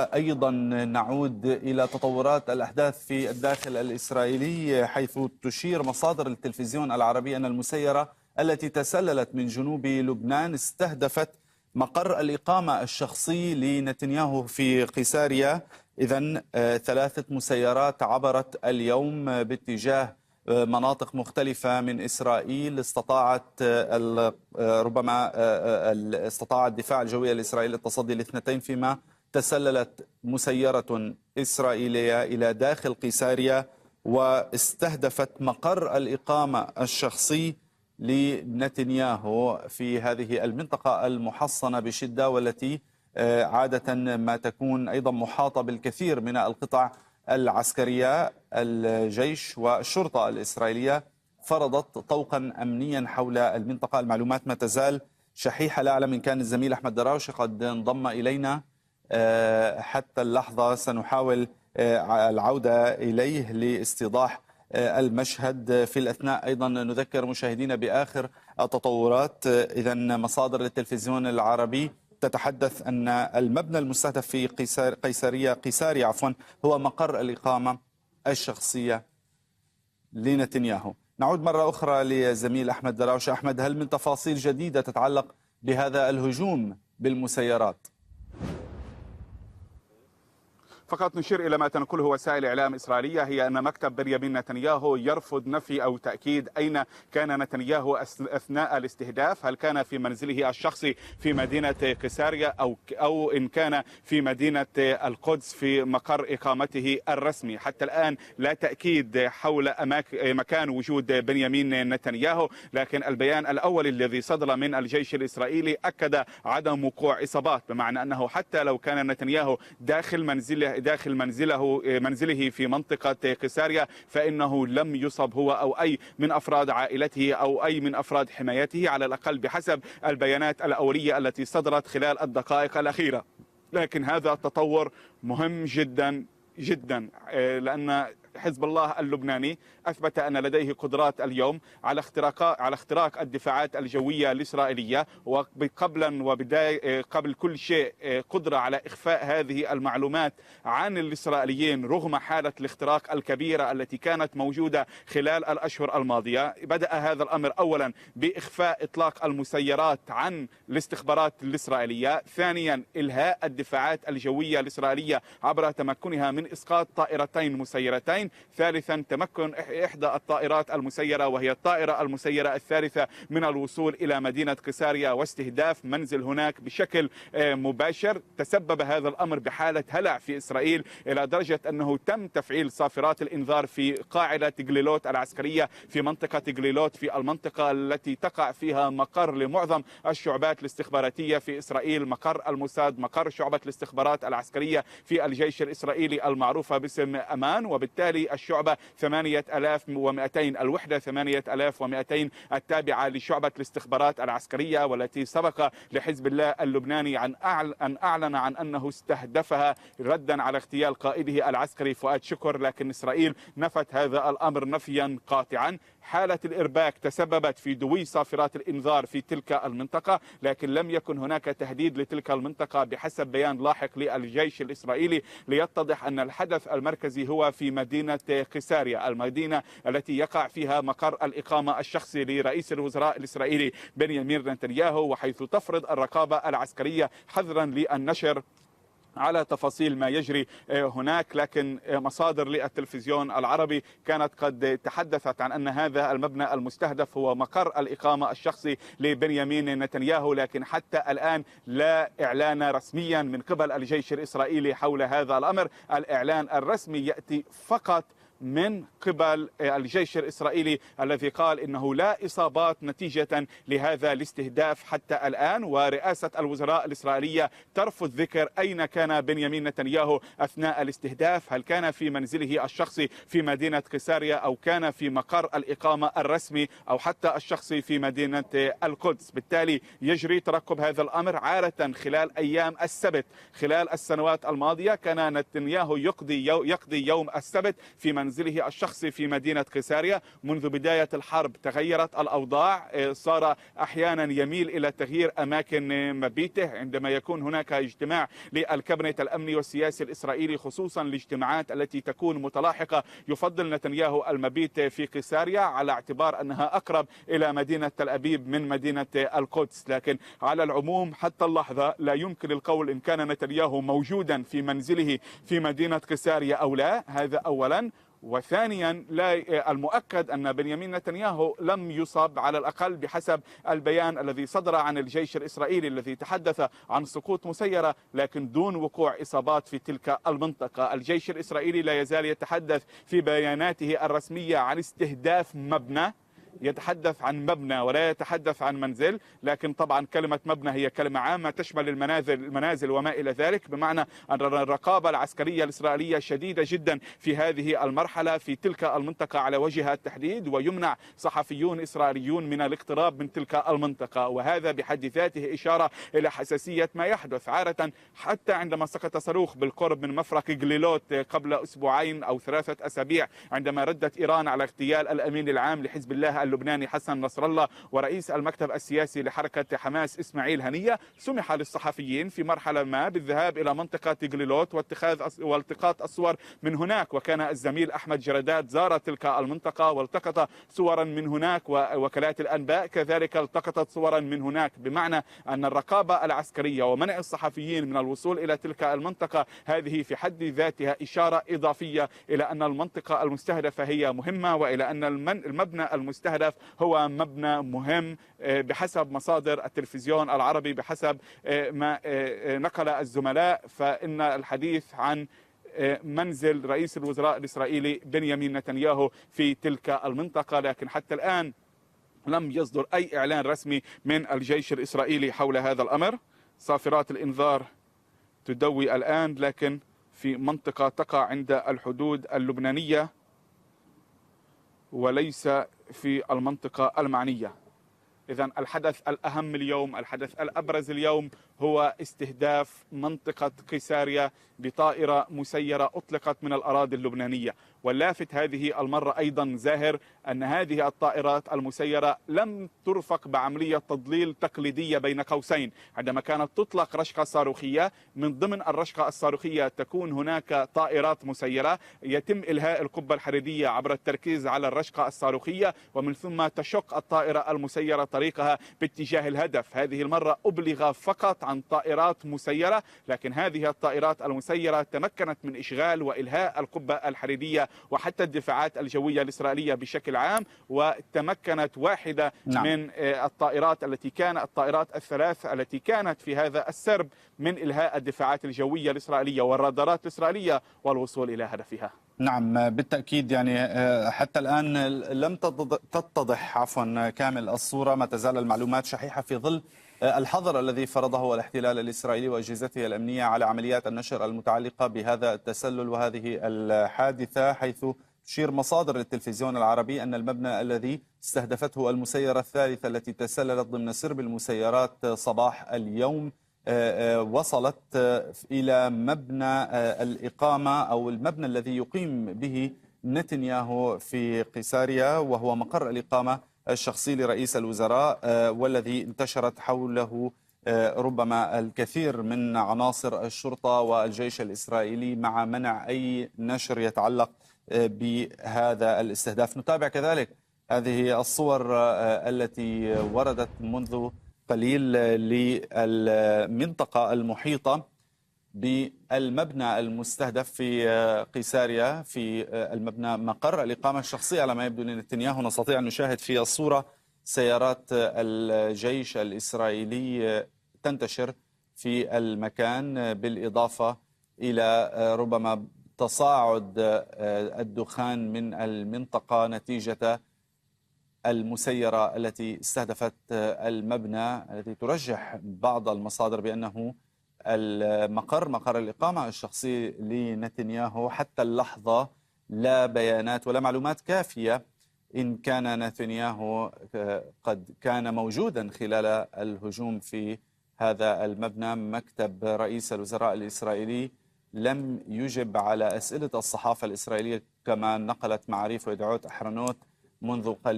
أيضا نعود إلى تطورات الأحداث في الداخل الإسرائيلي، حيث تشير مصادر التلفزيون العربي أن المسيرة التي تسللت من جنوب لبنان استهدفت مقر الإقامة الشخصي لنتنياهو في قيساريا. إذن 3 مسيرات عبرت اليوم باتجاه مناطق مختلفة من إسرائيل. ربما استطاع الدفاع الجوي الإسرائيلي التصدي لاثنتين، فيما تسللت مسيرة إسرائيلية إلى داخل قيساريا واستهدفت مقر الإقامة الشخصي لنتنياهو في هذه المنطقة المحصنة بشدة، والتي عادة ما تكون أيضا محاطة بالكثير من القطع العسكرية. الجيش والشرطة الإسرائيلية فرضت طوقا أمنيا حول المنطقة. المعلومات ما تزال شحيحة. لا أعلم إن كان الزميل أحمد دراوشي قد انضم إلينا حتى اللحظة. سنحاول العودة إليه لاستيضاح المشهد. في الأثناء أيضا نذكر مشاهدينا بآخر التطورات. إذن مصادر للتلفزيون العربي تتحدث أن المبنى المستهدف في قيساريا هو مقر الإقامة الشخصية لنتنياهو. نعود مرة أخرى لزميل أحمد دراوشة. أحمد، هل من تفاصيل جديدة تتعلق بهذا الهجوم بالمسيرات؟ فقط نشير إلى ما تنقله وسائل إعلام إسرائيلية، هي أن مكتب بنيامين نتنياهو يرفض نفي أو تأكيد أين كان نتنياهو أثناء الاستهداف. هل كان في منزله الشخصي في مدينة قيساريا أو إن كان في مدينة القدس في مقر إقامته الرسمي. حتى الآن لا تأكيد حول مكان وجود بنيامين نتنياهو، لكن البيان الأول الذي صدر من الجيش الإسرائيلي أكد عدم وقوع إصابات، بمعنى أنه حتى لو كان نتنياهو داخل منزله في منطقة قيساريا فإنه لم يصب هو أو أي من أفراد عائلته أو أي من أفراد حمايته، على الأقل بحسب البيانات الأولية التي صدرت خلال الدقائق الأخيرة. لكن هذا التطور مهم جدا جدا، لأن حزب الله اللبناني أثبت أن لديه قدرات اليوم على اختراق الدفاعات الجوية الإسرائيلية، قبل كل شيء قدرة على إخفاء هذه المعلومات عن الإسرائيليين رغم حالة الاختراق الكبيرة التي كانت موجودة خلال الأشهر الماضية. بدأ هذا الأمر أولا بإخفاء إطلاق المسيرات عن الاستخبارات الإسرائيلية، ثانيا إلهاء الدفاعات الجوية الإسرائيلية عبر تمكنها من إسقاط طائرتين مسيرتين، ثالثا تمكن إحدى الطائرات المسيرة وهي الطائرة المسيرة الثالثة من الوصول إلى مدينة قيساريا واستهداف منزل هناك بشكل مباشر. تسبب هذا الأمر بحالة هلع في إسرائيل إلى درجة أنه تم تفعيل صافرات الإنذار في قاعدة جليلوت العسكرية في منطقة جليلوت، في المنطقة التي تقع فيها مقر لمعظم الشعبات الاستخباراتية في إسرائيل، مقر الموساد، مقر شعبة الاستخبارات العسكرية في الجيش الإسرائيلي المعروفة باسم أمان. وبالتالي الشعبة 8200 الوحدة 8200 التابعة لشعبة الاستخبارات العسكرية، والتي سبق لحزب الله اللبناني أن أعلن عن أنه استهدفها ردا على اغتيال قائده العسكري فؤاد شكر، لكن إسرائيل نفت هذا الأمر نفيا قاطعا. حالة الإرباك تسببت في دوي صافرات الإنذار في تلك المنطقة، لكن لم يكن هناك تهديد لتلك المنطقة بحسب بيان لاحق للجيش الإسرائيلي. ليتضح أن الحدث المركزي هو في مدينة قيساريا، المدينة التي يقع فيها مقر الإقامة الشخصي لرئيس الوزراء الإسرائيلي بنيامين نتنياهو، وحيث تفرض الرقابة العسكرية حظرا للنشر على تفاصيل ما يجري هناك. لكن مصادر للتلفزيون العربي كانت قد تحدثت عن أن هذا المبنى المستهدف هو مقر الإقامة الشخصي لبنيامين نتنياهو، لكن حتى الآن لا إعلان رسميا من قبل الجيش الإسرائيلي حول هذا الأمر. الإعلان الرسمي يأتي فقط من قبل الجيش الإسرائيلي الذي قال إنه لا إصابات نتيجة لهذا الاستهداف حتى الآن. ورئاسة الوزراء الإسرائيلية ترفض ذكر أين كان بنيامين نتنياهو أثناء الاستهداف، هل كان في منزله الشخصي في مدينة قيساريا أو كان في مقر الإقامة الرسمي أو حتى الشخصي في مدينة القدس. بالتالي يجري ترقب هذا الأمر. عادة خلال أيام السبت خلال السنوات الماضية كان نتنياهو يقضي يوم السبت في منزله الشخصي في مدينة قيساريا. منذ بداية الحرب تغيرت الأوضاع، صار أحيانا يميل إلى تغيير أماكن مبيته عندما يكون هناك اجتماع للكابينت الأمني والسياسي الإسرائيلي، خصوصا الاجتماعات التي تكون متلاحقة. يفضل نتنياهو المبيت في قيساريا على اعتبار أنها أقرب إلى مدينة تل أبيب من مدينة القدس، لكن على العموم حتى اللحظة لا يمكن القول إن كان نتنياهو موجودا في منزله في مدينة قيساريا أو لا. هذا أولا. وثانيا، لا المؤكد أن بنيامين نتنياهو لم يصب على الأقل بحسب البيان الذي صدر عن الجيش الإسرائيلي الذي تحدث عن سقوط مسيرة، لكن دون وقوع إصابات في تلك المنطقة. الجيش الإسرائيلي لا يزال يتحدث في بياناته الرسمية عن استهداف مبنى، يتحدث عن مبنى ولا يتحدث عن منزل، لكن طبعا كلمة مبنى هي كلمة عامة تشمل المنازل وما إلى ذلك، بمعنى أن الرقابة العسكرية الإسرائيلية شديدة جدا في هذه المرحلة في تلك المنطقة على وجه التحديد، ويمنع صحفيون إسرائيليون من الاقتراب من تلك المنطقة، وهذا بحد ذاته إشارة إلى حساسية ما يحدث. عادة حتى عندما سقط صاروخ بالقرب من مفرق جليلوت قبل أسبوعين أو 3 أسابيع، عندما ردت إيران على اغتيال الأمين العام لحزب الله اللبناني حسن نصر الله ورئيس المكتب السياسي لحركة حماس إسماعيل هنية، سمح للصحفيين في مرحلة ما بالذهاب إلى منطقة جليلوت والتقاط الصور من هناك، وكان الزميل أحمد جرداد زار تلك المنطقة والتقط صورا من هناك، ووكالات الأنباء كذلك التقطت صورا من هناك، بمعنى أن الرقابة العسكرية ومنع الصحفيين من الوصول إلى تلك المنطقة هذه في حد ذاتها إشارة إضافية إلى أن المنطقة المستهدفة هي مهمة، وإلى أن المبنى المستهدف هو مبنى مهم بحسب مصادر التلفزيون العربي، بحسب ما نقل الزملاء، فإن الحديث عن منزل رئيس الوزراء الإسرائيلي بنيامين نتنياهو في تلك المنطقة، لكن حتى الآن لم يصدر أي إعلان رسمي من الجيش الإسرائيلي حول هذا الأمر. صافرات الإنذار تدوي الآن، لكن في منطقة تقع عند الحدود اللبنانية وليس في المنطقة المعنية. إذن الحدث الأهم اليوم، الحدث الأبرز اليوم هو استهداف منطقة قيساريا بطائرة مسيرة أطلقت من الأراضي اللبنانية. واللافت هذه المرة أيضا زاهر أن هذه الطائرات المسيرة لم ترفق بعملية تضليل تقليدية بين قوسين. عندما كانت تطلق رشقة صاروخية، من ضمن الرشقة الصاروخية تكون هناك طائرات مسيرة، يتم إلهاء القبة الحديدية عبر التركيز على الرشقة الصاروخية، ومن ثم تشق الطائرة المسيرة طريقها باتجاه الهدف. هذه المرة أبلغ فقط عن طائرات مسيرة، لكن هذه الطائرات المسيرة تمكنت من إشغال وإلهاء القبة الحديدية وحتى الدفاعات الجوية الإسرائيلية بشكل عام، وتمكنت واحدة من الطائرات الطائرات الثلاث التي كانت في هذا السرب من إلهاء الدفاعات الجوية الإسرائيلية والرادارات الإسرائيلية والوصول إلى هدفها. نعم بالتأكيد، يعني حتى الآن لم تتضح كامل الصورة، ما تزال المعلومات شحيحة في ظل الحظر الذي فرضه الاحتلال الإسرائيلي وأجهزته الأمنية على عمليات النشر المتعلقة بهذا التسلل وهذه الحادثة، حيث تشير مصادر للتلفزيون العربي أن المبنى الذي استهدفته المسيرة الثالثة التي تسللت ضمن سرب المسيرات صباح اليوم وصلت إلى مبنى الإقامة أو المبنى الذي يقيم به نتنياهو في قيساريا، وهو مقر الإقامة الشخصي لرئيس الوزراء، والذي انتشرت حوله ربما الكثير من عناصر الشرطة والجيش الإسرائيلي مع منع أي نشر يتعلق بهذا الاستهداف. نتابع كذلك هذه الصور التي وردت منذ قليل للمنطقة المحيطة بالمبنى المستهدف في قيساريا، في المبنى مقر الإقامة الشخصية على ما يبدو لنتنياهو. نستطيع أن نشاهد في الصورة سيارات الجيش الإسرائيلي تنتشر في المكان، بالإضافة إلى ربما تصاعد الدخان من المنطقة نتيجة المسيرة التي استهدفت المبنى، التي ترجح بعض المصادر بأنه مقر الإقامة الشخصي لنتنياهو. حتى اللحظة لا بيانات ولا معلومات كافية إن كان نتنياهو قد كان موجودا خلال الهجوم في هذا المبنى. مكتب رئيس الوزراء الإسرائيلي لم يجب على أسئلة الصحافة الإسرائيلية كما نقلت معاريف ويدعوت أحرنوت منذ قليل.